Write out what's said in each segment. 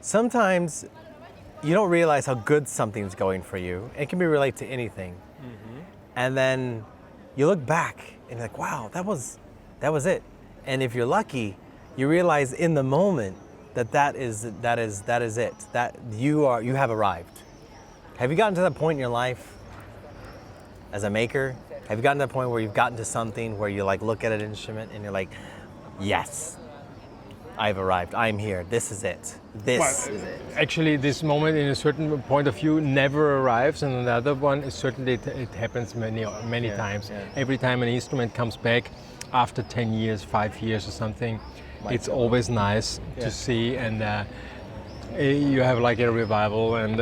sometimes you don't realize how good something's going for you. It can be related to anything. And then you look back and you're like, wow, that was it. And if you're lucky, you realize in the moment that is it, that you have arrived. Have you gotten to that point in your life as a maker? Have you gotten to the point where you've gotten to something where you like look at an instrument and you're like, yes, I've arrived, I'm here, this is it, this is it. Actually, this moment in a certain point of view never arrives, and another one is certainly it happens many times. Yeah. Every time an instrument comes back after 10 years, 5 years or something, it's always nice to see, and you have like a revival, and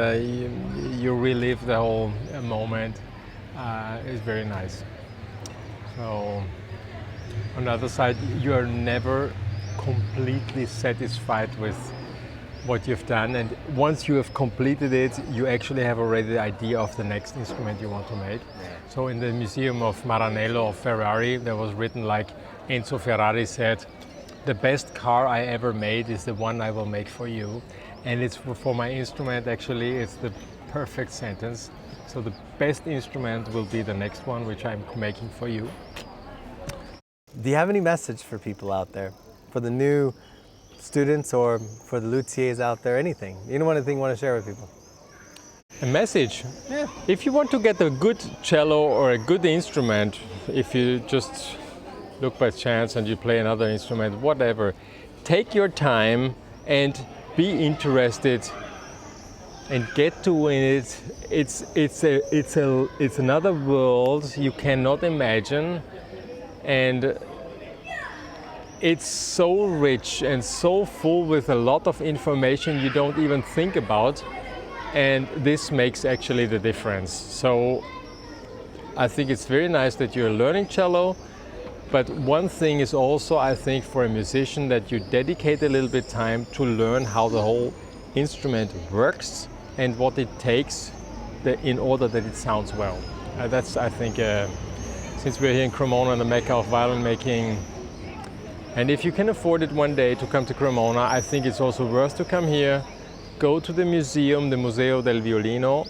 you relive the whole moment. It's very nice. So on the other side, you are never completely satisfied with what you've done, and once you have completed it, you actually have already the idea of the next instrument you want to make. So in the museum of Maranello of Ferrari, there was written like Enzo Ferrari said, the best car I ever made is the one I will make for you. And it's for my instrument, actually, it's the perfect sentence. So the best instrument will be the next one, which I'm making for you. Do you have any message for people out there? For the new students or for the luthiers out there, anything? Anything you want to share with people? A message? Yeah. If you want to get a good cello or a good instrument, if you just look by chance and you play another instrument, whatever, take your time and be interested and get to it. It's another world you cannot imagine, and it's so rich and so full with a lot of information you don't even think about, and this makes actually the difference. So I think it's very nice that you're learning cello, but one thing is also, I think, for a musician, that you dedicate a little bit time to learn how the whole instrument works and what it takes in order that it sounds well. That's, I think, since we're here in Cremona, the mecca of violin making, and if you can afford it one day to come to Cremona, I think it's also worth to come here, go to the museum, the Museo del Violino,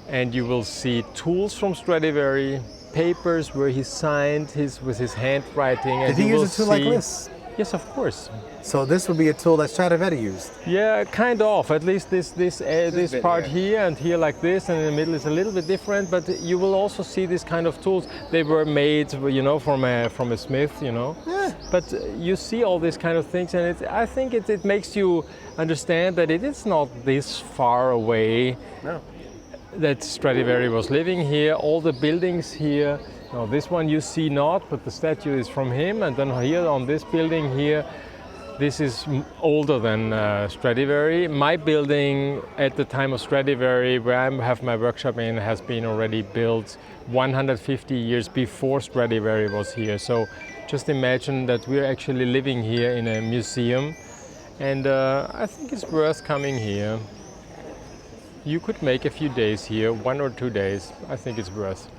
and you will see tools from Stradivari, papers where he signed with his handwriting. Did he use a tool like this? Yes, of course. So this would be a tool that Stradivari used? Yeah, kind of. At least this part here and here like this, and in the middle is a little bit different. But you will also see this kind of tools. They were made, from a smith, Yeah. But you see all these kind of things, and I think it makes you understand that it is not this far away. No. That Stradivari was living here. All the buildings here. Now this one you see not, but the statue is from him. And then here on this building here, this is older than Stradivari. My building at the time of Stradivari, where I have my workshop in, has been already built 150 years before Stradivari was here. So just imagine that we're actually living here in a museum, and I think it's worth coming here. You could make a few days here, 1 or 2 days. I think it's worth.